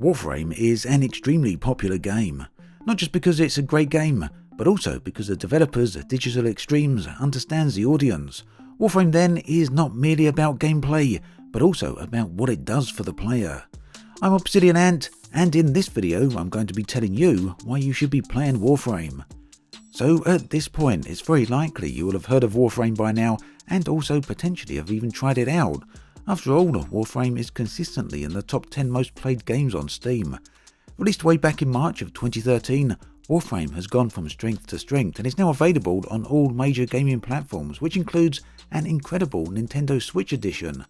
Warframe is an extremely popular game, not just because it's a great game, but also because the developers, Digital Extremes, understands the audience. Warframe then is not merely about gameplay, but also about what it does for the player. I'm Obsidian Ant, and in this video I'm going to be telling you why you should be playing Warframe. So at this point, it's very likely you will have heard of Warframe by now, and also potentially have even tried it out. After all, Warframe is consistently in the top 10 most played games on Steam. Released way back in March of 2013, Warframe has gone from strength to strength and is now available on all major gaming platforms, which includes an incredible Nintendo Switch edition.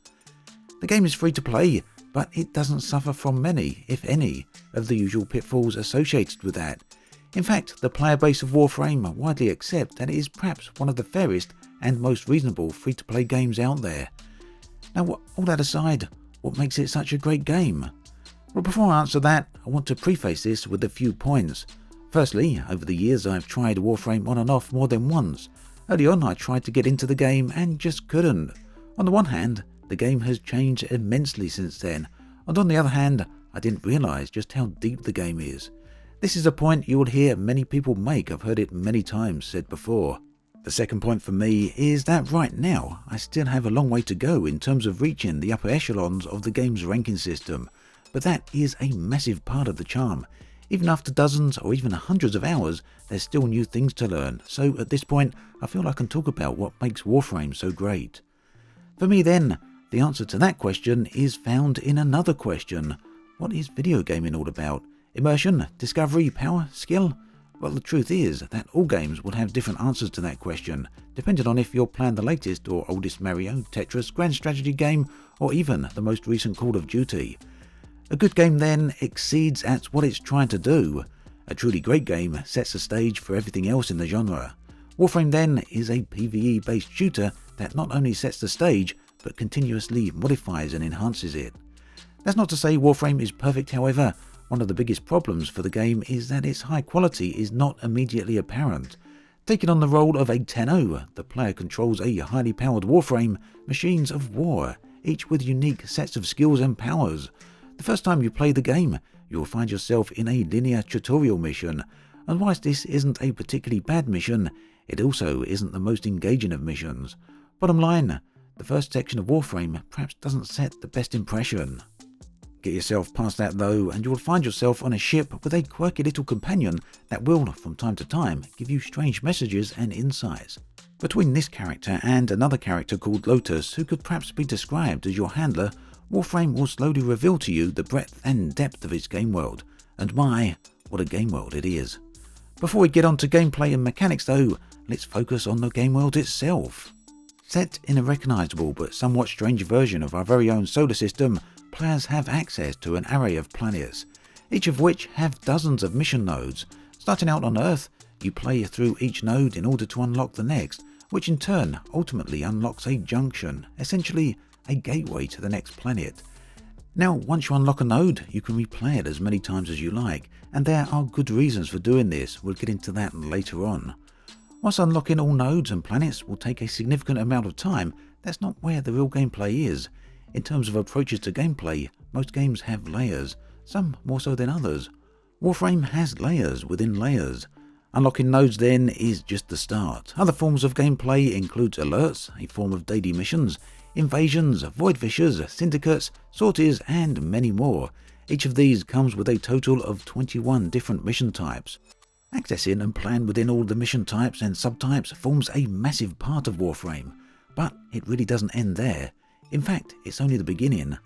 The game is free to play, but it doesn't suffer from many, if any, of the usual pitfalls associated with that. In fact, the player base of Warframe widely accept that it is perhaps one of the fairest and most reasonable free-to-play games out there. Now, all that aside, what makes it such a great game? Well, before I answer that, I want to preface this with a few points. Firstly, over the years I've tried Warframe on and off more than once. Early on I tried to get into the game and just couldn't. On the one hand, the game has changed immensely since then, and on the other hand, I didn't realise just how deep the game is. This is a point you will hear many people make. I've heard it many times said before. The second point for me is that right now I still have a long way to go in terms of reaching the upper echelons of the game's ranking system, but that is a massive part of the charm. Even after dozens or even hundreds of hours, there's still new things to learn, so at this point I feel I can talk about what makes Warframe so great. For me then, the answer to that question is found in another question. What is video gaming all about? Immersion, discovery, power, skill? Well, the truth is that all games will have different answers to that question, depending on if you're playing the latest or oldest Mario, Tetris, grand strategy game, or even the most recent Call of Duty. A good game then exceeds at what it's trying to do. A truly great game sets the stage for everything else in the genre. Warframe then is a PvE-based shooter that not only sets the stage, but continuously modifies and enhances it. That's not to say Warframe is perfect, however. One of the biggest problems for the game is that its high quality is not immediately apparent. Taking on the role of a Tenno, the player controls a highly powered Warframe, machines of war, each with unique sets of skills and powers. The first time you play the game, you will find yourself in a linear tutorial mission, and whilst this isn't a particularly bad mission, it also isn't the most engaging of missions. Bottom line, the first section of Warframe perhaps doesn't set the best impression. Get yourself past that though, and you will find yourself on a ship with a quirky little companion that will, from time to time, give you strange messages and insights. Between this character and another character called Lotus, who could perhaps be described as your handler, Warframe will slowly reveal to you the breadth and depth of its game world. And my, what a game world it is. Before we get on to gameplay and mechanics though, let's focus on the game world itself. Set in a recognisable but somewhat strange version of our very own solar system, players have access to an array of planets, each of which have dozens of mission nodes. Starting out on Earth, you play through each node in order to unlock the next, which in turn ultimately unlocks a junction, essentially a gateway to the next planet. Now, once you unlock a node, you can replay it as many times as you like, and there are good reasons for doing this. We'll get into that later on. Whilst unlocking all nodes and planets will take a significant amount of time, that's not where the real gameplay is. In terms of approaches to gameplay, most games have layers, some more so than others. Warframe has layers within layers. Unlocking nodes then is just the start. Other forms of gameplay include alerts, a form of daily missions, invasions, void fissures, syndicates, sorties, and many more. Each of these comes with a total of 21 different mission types. Accessing and playing within all the mission types and subtypes forms a massive part of Warframe, but it really doesn't end there. In fact, it's only the beginning.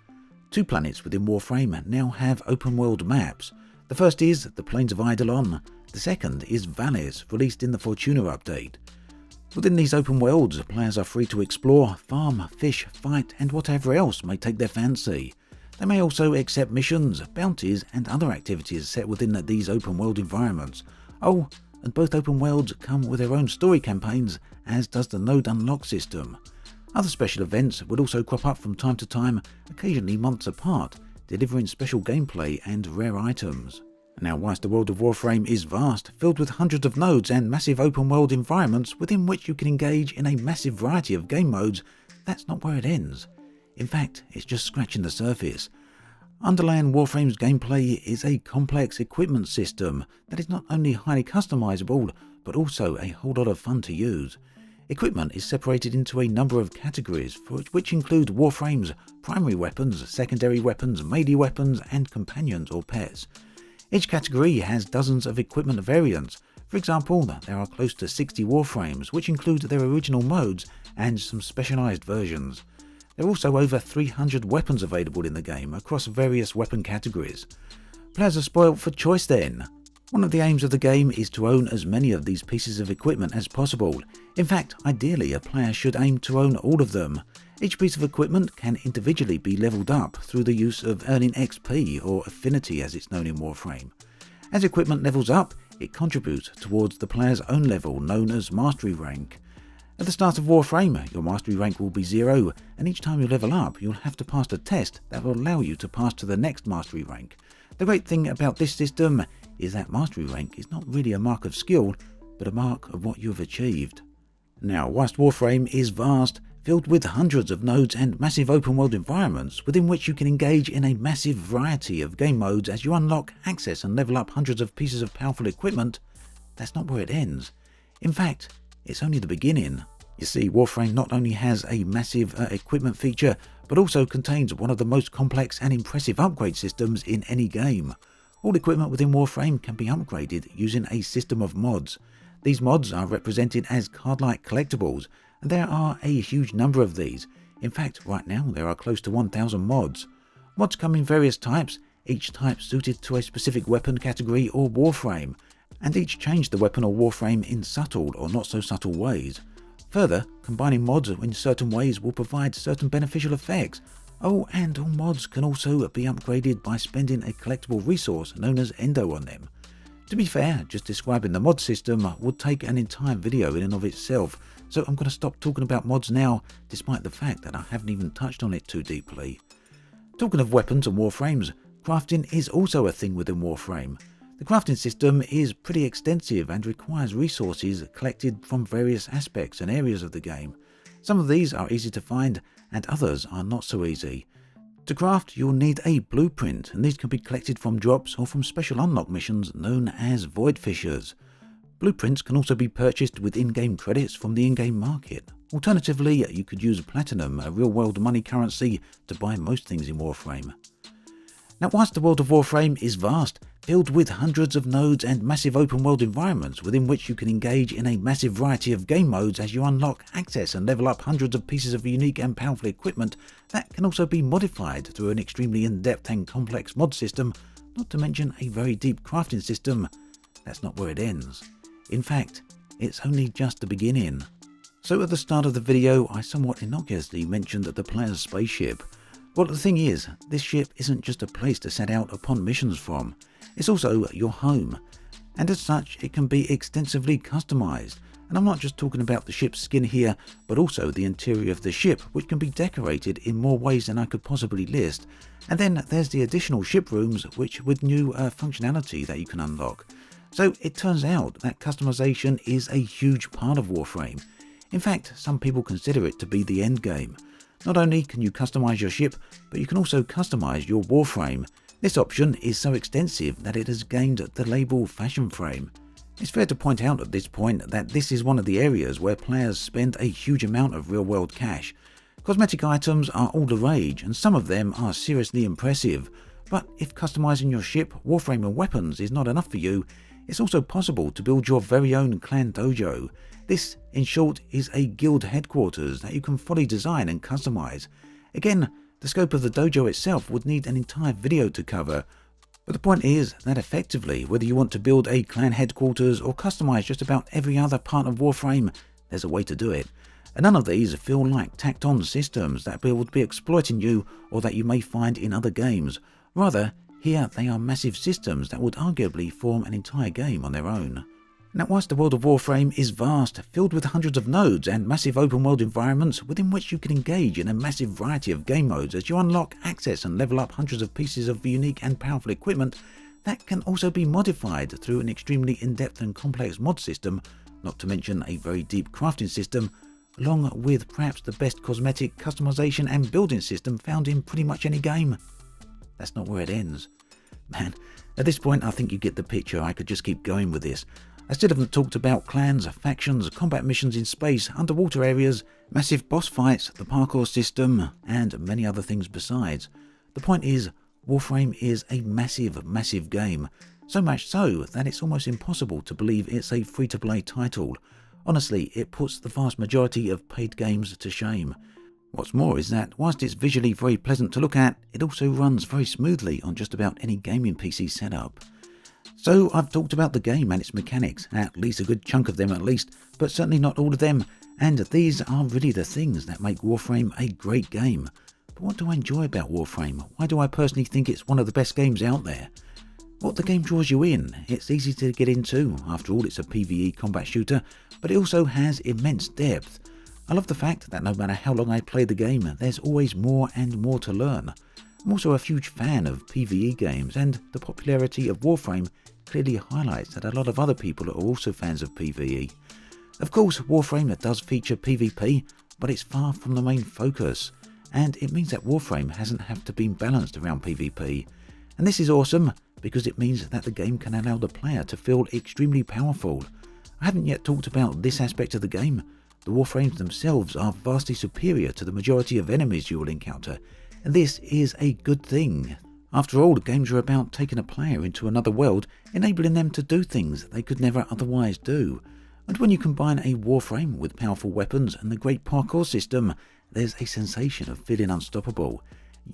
2 planets within Warframe now have open world maps. The first is the Plains of Eidolon, the second is Valles, released in the Fortuna update. Within these open worlds, players are free to explore, farm, fish, fight, and whatever else may take their fancy. They may also accept missions, bounties, and other activities set within these open world environments. Oh, and both open worlds come with their own story campaigns, as does the node unlock system. Other special events would also crop up from time to time, occasionally months apart, delivering special gameplay and rare items. Now, whilst the world of Warframe is vast, filled with hundreds of nodes and massive open world environments within which you can engage in a massive variety of game modes, that's not where it ends. In fact, it's just scratching the surface. Underlying Warframe's gameplay is a complex equipment system that is not only highly customizable, but also a whole lot of fun to use. Equipment is separated into a number of categories, which include Warframe's primary weapons, secondary weapons, melee weapons, and companions or pets. Each category has dozens of equipment variants. For example, there are close to 60 Warframes, which include their original modes and some specialized versions. There are also over 300 weapons available in the game across various weapon categories. Players are spoiled for choice then. One of the aims of the game is to own as many of these pieces of equipment as possible. In fact, ideally a player should aim to own all of them. Each piece of equipment can individually be leveled up through the use of earning XP, or affinity as it's known in Warframe. As equipment levels up, it contributes towards the player's own level, known as mastery rank. At the start of Warframe, your mastery rank will be 0, and each time you level up, you'll have to pass a test that will allow you to pass to the next mastery rank. The great thing about this system is that mastery rank is not really a mark of skill, but a mark of what you've achieved. Now, whilst Warframe is vast, filled with hundreds of nodes and massive open world environments within which you can engage in a massive variety of game modes as you unlock, access and level up hundreds of pieces of powerful equipment, that's not where it ends. In fact, it's only the beginning. You see, Warframe not only has a massive equipment feature, but also contains one of the most complex and impressive upgrade systems in any game. All equipment within Warframe can be upgraded using a system of mods. These mods are represented as card-like collectibles, and there are a huge number of these. In fact, right now there are close to 1,000 mods. Mods come in various types, each type suited to a specific weapon category or Warframe, and each change the weapon or Warframe in subtle or not so subtle ways. Further, combining mods in certain ways will provide certain beneficial effects. Oh, and all mods can also be upgraded by spending a collectible resource known as Endo on them. To be fair, just describing the mod system would take an entire video in and of itself, so I'm going to stop talking about mods now, despite the fact that I haven't even touched on it too deeply. Talking of weapons and Warframes, crafting is also a thing within Warframe. The crafting system is pretty extensive and requires resources collected from various aspects and areas of the game. Some of these are easy to find and others are not so easy. To craft, you'll need a blueprint, and these can be collected from drops or from special unlock missions known as Void Fissures. Blueprints can also be purchased with in-game credits from the in-game market. Alternatively, you could use Platinum, a real-world money currency, to buy most things in Warframe. Now, whilst the world of Warframe is vast, filled with hundreds of nodes and massive open world environments within which you can engage in a massive variety of game modes as you unlock, access and level up hundreds of pieces of unique and powerful equipment that can also be modified through an extremely in-depth and complex mod system, not to mention a very deep crafting system, that's not where it ends. In fact, it's only just the beginning. So at the start of the video, I somewhat innocuously mentioned the player's spaceship. Well, the thing is, this ship isn't just a place to set out upon missions from, it's also your home, and as such it can be extensively customized. And I'm not just talking about the ship's skin here, but also the interior of the ship, which can be decorated in more ways than I could possibly list. And then there's the additional ship rooms, which with new functionality that you can unlock. So it turns out that customization is a huge part of Warframe. In fact, some people consider it to be the end game. Not only can you customize your ship, but you can also customize your Warframe. This option is so extensive that it has gained the label Fashion Frame. It's fair to point out at this point that this is one of the areas where players spend a huge amount of real-world cash. Cosmetic items are all the rage, and some of them are seriously impressive. But if customizing your ship, Warframe and weapons is not enough for you, it's also possible to build your very own clan dojo. This, in short, is a guild headquarters that you can fully design and customize. Again, the scope of the dojo itself would need an entire video to cover, but the point is that effectively, whether you want to build a clan headquarters or customize just about every other part of Warframe, there's a way to do it. And none of these feel like tacked on systems that would be exploiting you or that you may find in other games. Rather, here they are massive systems that would arguably form an entire game on their own. Now, whilst the world of Warframe is vast, filled with hundreds of nodes and massive open world environments within which you can engage in a massive variety of game modes as you unlock, access and level up hundreds of pieces of unique and powerful equipment, that can also be modified through an extremely in-depth and complex mod system, not to mention a very deep crafting system, along with perhaps the best cosmetic, customization and building system found in pretty much any game. that's not where it ends. Man, at this point I think you get the picture. I could just keep going with this. I still haven't talked about clans, factions, combat missions in space, underwater areas, massive boss fights, the parkour system, and many other things besides. The point is, Warframe is a massive, massive game. So much so that it's almost impossible to believe it's a free-to-play title. Honestly, it puts the vast majority of paid games to shame. What's more is that, whilst it's visually very pleasant to look at, it also runs very smoothly on just about any gaming PC setup. So I've talked about the game and its mechanics, at least a good chunk of them at least, but certainly not all of them, and these are really the things that make Warframe a great game. But what do I enjoy about Warframe? Why do I personally think it's one of the best games out there? Well, the game draws you in. It's easy to get into. After all, it's a PvE combat shooter, but it also has immense depth. I love the fact that no matter how long I play the game, there's always more and more to learn. I'm also a huge fan of PvE games, and the popularity of Warframe clearly highlights that a lot of other people are also fans of PvE. Of course, Warframe does feature PvP, but it's far from the main focus, and it means that Warframe hasn't have to be balanced around PvP. And this is awesome, because it means that the game can allow the player to feel extremely powerful. I haven't yet talked about this aspect of the game. The Warframes themselves are vastly superior to the majority of enemies you will encounter, and this is a good thing. After all, games are about taking a player into another world, enabling them to do things they could never otherwise do. And when you combine a Warframe with powerful weapons and the great parkour system, there's a sensation of feeling unstoppable.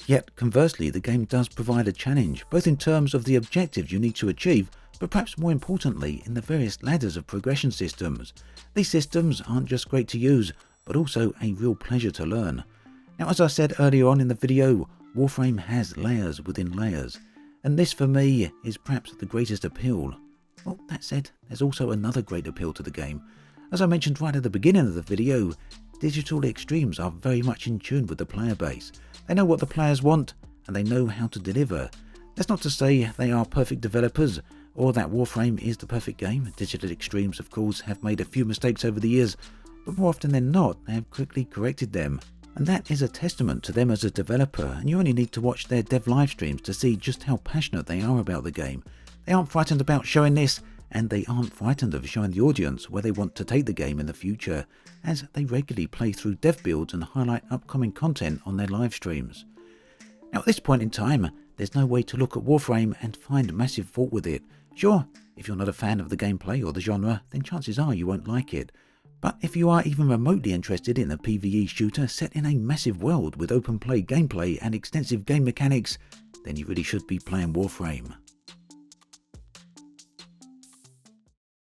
Yet, conversely, the game does provide a challenge, both in terms of the objectives you need to achieve, but perhaps more importantly in the various ladders of progression systems. These systems aren't just great to use, but also a real pleasure to learn. Now, as I said earlier on in the video, Warframe has layers within layers, and this for me is perhaps the greatest appeal. Well, that said, there's also another great appeal to the game. As I mentioned right at the beginning of the video, Digital Extremes are very much in tune with the player base. They know what the players want, and they know how to deliver. That's not to say they are perfect developers, or that Warframe is the perfect game. Digital Extremes, of course, have made a few mistakes over the years, but more often than not, they have quickly corrected them. And that is a testament to them as a developer, and you only need to watch their dev live streams to see just how passionate they are about the game. They aren't frightened about showing this, and they aren't frightened of showing the audience where they want to take the game in the future, as they regularly play through dev builds and highlight upcoming content on their live streams. Now, at this point in time, there's no way to look at Warframe and find massive fault with it. Sure, if you're not a fan of the gameplay or the genre, then chances are you won't like it. But if you are even remotely interested in a PvE shooter set in a massive world with open play gameplay and extensive game mechanics, then you really should be playing Warframe.